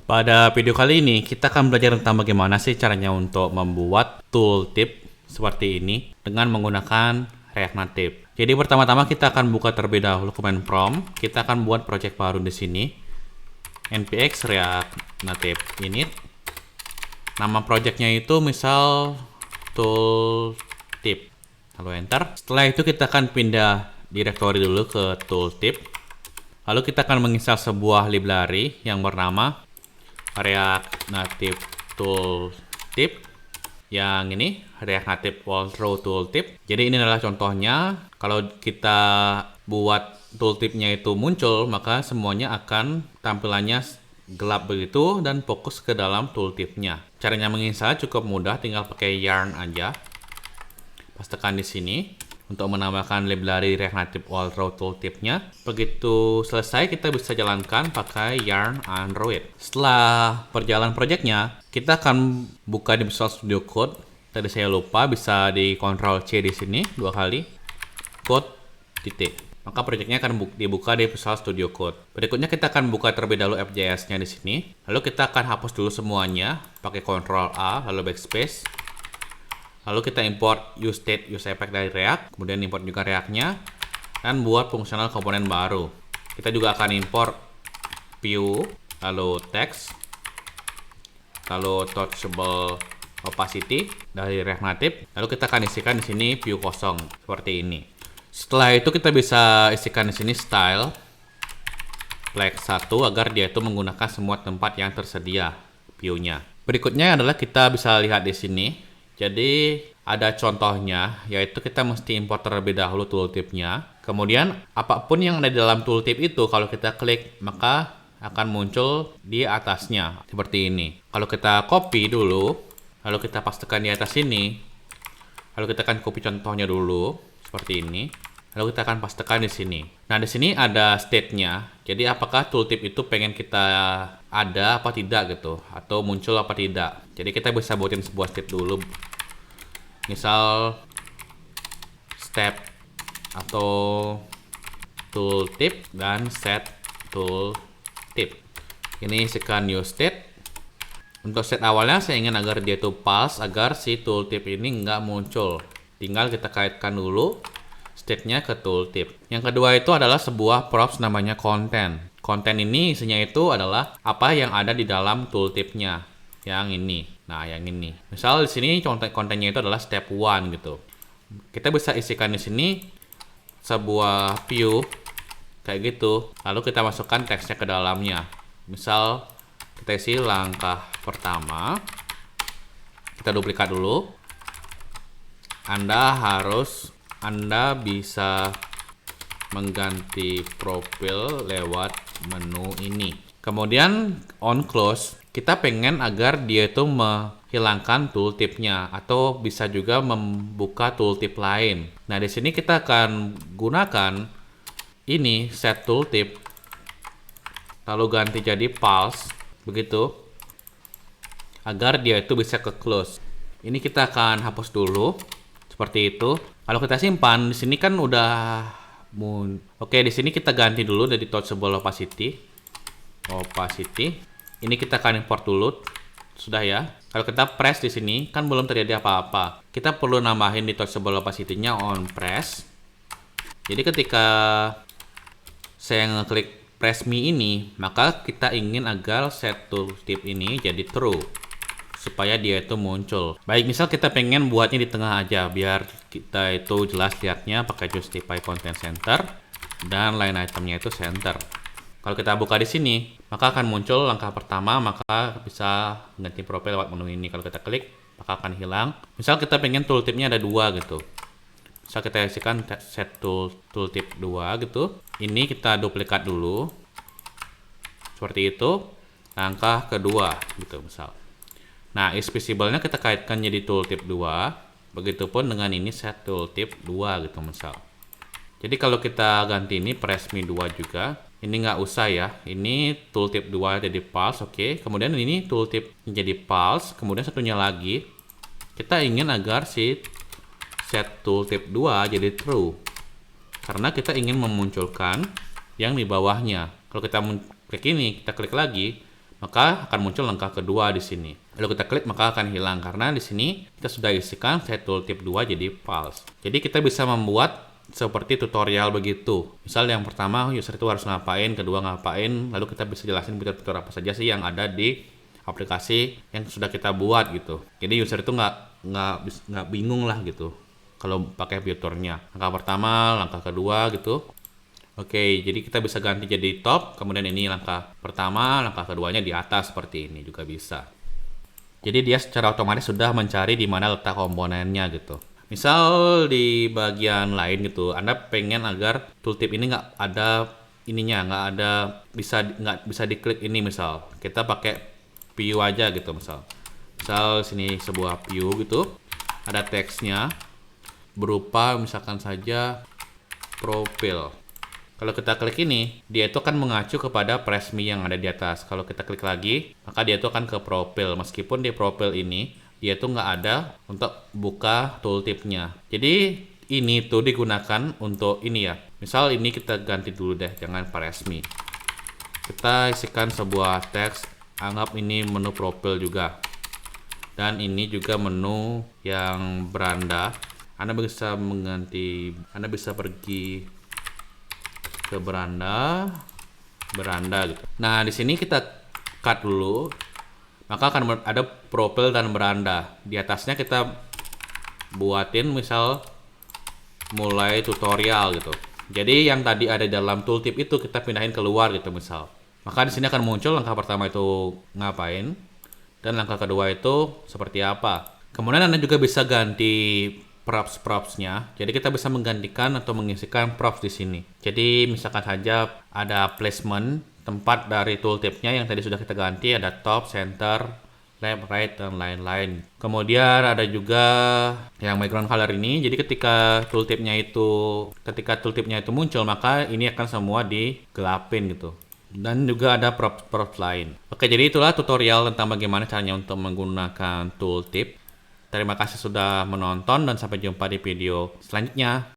Pada video kali ini kita akan belajar tentang bagaimana sih caranya untuk membuat tooltip seperti ini dengan menggunakan React Native. Jadi pertama-tama kita akan buka terlebih dahulu command prompt. Kita akan buat project baru di sini. npx React Native init. Nama projectnya itu misal tooltip. Lalu enter. Setelah itu kita akan pindah directory dulu ke tooltip. Lalu kita akan menginstal sebuah library yang bernama React Native Tooltip. Yang ini React Native Walkthrough Tooltip. Jadi ini adalah contohnya. Kalau kita buat tooltipnya itu muncul, maka semuanya akan tampilannya gelap begitu dan fokus ke dalam tooltipnya. Caranya menginstal cukup mudah, tinggal pakai yarn aja. Pas tekan di sini untuk menambahkan library React Native Walkthrough Tooltipnya. Begitu selesai, kita bisa jalankan pakai Yarn Android. Setelah berjalan projectnya, kita akan buka di Visual Studio Code. Tadi saya lupa, bisa di Ctrl C di sini 2 kali. Code titik. Maka projectnya akan dibuka di Visual Studio Code. Berikutnya kita akan buka terlebih dahulu FJS-nya di sini. Lalu kita akan hapus dulu semuanya pakai Ctrl A lalu backspace. Lalu kita import useState, useEffect dari React, kemudian import juga React-nya, dan buat fungsional komponen baru. Kita juga akan import view, lalu text, lalu touchable opacity dari React Native. Lalu kita akan isikan di sini view kosong seperti ini. Setelah itu kita bisa isikan di sini style flag 1 agar dia itu menggunakan semua tempat yang tersedia view-nya. Berikutnya adalah kita bisa lihat di sini. Jadi ada contohnya, yaitu kita mesti import terlebih dahulu tooltipnya. Kemudian apapun yang ada di dalam tooltip itu, kalau kita klik maka akan muncul di atasnya seperti ini. Kalau kita copy dulu, lalu kita pastekan di atas sini, lalu kita akan copy contohnya dulu seperti ini, lalu kita akan pastekan di sini. Nah di sini ada state-nya. Jadi apakah tooltip itu pengen kita ada apa tidak gitu, atau muncul apa tidak. Jadi kita bisa buatin sebuah state dulu. Misal step atau tooltip dan set tooltip. Ini isikan new state. Untuk set awalnya saya ingin agar dia itu false agar si tooltip ini nggak muncul. Tinggal kita kaitkan dulu state-nya ke tooltip. Yang kedua itu adalah sebuah props namanya content. Content ini isinya itu adalah apa yang ada di dalam tooltipnya. Yang ini. Nah, yang ini. Misal di sini kontennya itu adalah step 1 gitu. Kita bisa isikan di sini sebuah view kayak gitu. Lalu kita masukkan teksnya ke dalamnya. Misal kita isi langkah pertama. Kita duplikat dulu. Anda bisa mengganti profil lewat menu ini. Kemudian on close, kita pengen agar dia itu menghilangkan tooltipnya atau bisa juga membuka tooltip lain. Nah, di sini kita akan gunakan ini set tooltip lalu ganti jadi false begitu agar dia itu bisa ke close. Ini kita akan hapus dulu seperti itu. Kalau kita simpan di sini kan udah Oke, di sini kita ganti dulu dari touchable opacity. Ini kita akan import dulu. Sudah ya. Kalau kita press di sini kan belum terjadi apa-apa. Kita perlu nambahin di touchable opacity-nya on press. Jadi ketika saya ngeklik press me ini, maka kita ingin agar set tooltip ini jadi true supaya dia itu muncul. Baik, misal kita pengen buatnya di tengah aja biar kita itu jelas lihatnya pakai justify content center dan line itemnya itu center. Kalau kita buka di sini, maka akan muncul langkah pertama, maka bisa ganti profil lewat menu ini. Kalau kita klik, maka akan hilang. Misal kita pengen tooltipnya ada 2 gitu. Misal kita isikan set tooltip 2 gitu. Ini kita duplikat dulu. Seperti itu. Langkah kedua gitu misal. Nah, is visible-nya kita kaitkan jadi tooltip 2. Begitupun dengan ini set tooltip 2 gitu misal. Jadi kalau kita ganti ini press me 2 juga. Ini nggak usah ya. Ini tooltip 2 jadi false, oke. Kemudian ini tooltip jadi false. Kemudian satunya lagi. Kita ingin agar si set tooltip 2 jadi true. Karena kita ingin memunculkan yang di bawahnya. Kalau kita klik ini, kita klik lagi, maka akan muncul langkah kedua di sini. Lalu kita klik maka akan hilang karena di sini kita sudah isikan set tooltip 2 jadi false. Jadi kita bisa membuat seperti tutorial begitu. Misal yang pertama user itu harus ngapain, kedua ngapain, lalu kita bisa jelasin fitur-fitur apa saja sih yang ada di aplikasi yang sudah kita buat gitu. Jadi user itu nggak bingung lah gitu kalau pakai fiturnya. Langkah pertama, langkah kedua gitu. Oke, jadi kita bisa ganti jadi top, kemudian ini langkah pertama, langkah keduanya di atas seperti ini juga bisa. Jadi dia secara otomatis sudah mencari di mana letak komponennya gitu. Misal di bagian lain gitu, Anda pengen agar tooltip ini nggak ada ininya, nggak bisa diklik ini misal. Kita pakai view aja gitu misal. Misal sini sebuah view gitu, ada teksnya berupa misalkan saja profil. Kalau kita klik ini, dia itu akan mengacu kepada press me yang ada di atas. Kalau kita klik lagi, maka dia itu akan ke profil. Meskipun di profil ini, dia itu nggak ada untuk buka tooltipnya. Jadi ini tuh digunakan untuk ini ya. Misal ini kita ganti dulu deh, jangan press me. Kita isikan sebuah teks, anggap ini menu profil juga. Dan ini juga menu yang beranda. Anda bisa pergi ke beranda gitu. Nah, di sini kita cut dulu. Maka akan ada profil dan beranda. Di atasnya kita buatin misal mulai tutorial gitu. Jadi yang tadi ada dalam tooltip itu kita pindahin keluar gitu misal. Maka di sini akan muncul langkah pertama itu ngapain dan langkah kedua itu seperti apa. Kemudian Anda juga bisa ganti props-propsnya. Jadi kita bisa menggantikan atau mengisikan props di sini. Jadi misalkan saja ada placement tempat dari tooltipnya yang tadi sudah kita ganti, ada top, center, left, right, dan lain-lain. Kemudian ada juga yang background color ini. Jadi ketika tooltipnya itu muncul, maka ini akan semua digelapin gitu. Dan juga ada props lain. Oke, jadi itulah tutorial tentang bagaimana caranya untuk menggunakan tooltip. Terima kasih sudah menonton dan sampai jumpa di video selanjutnya.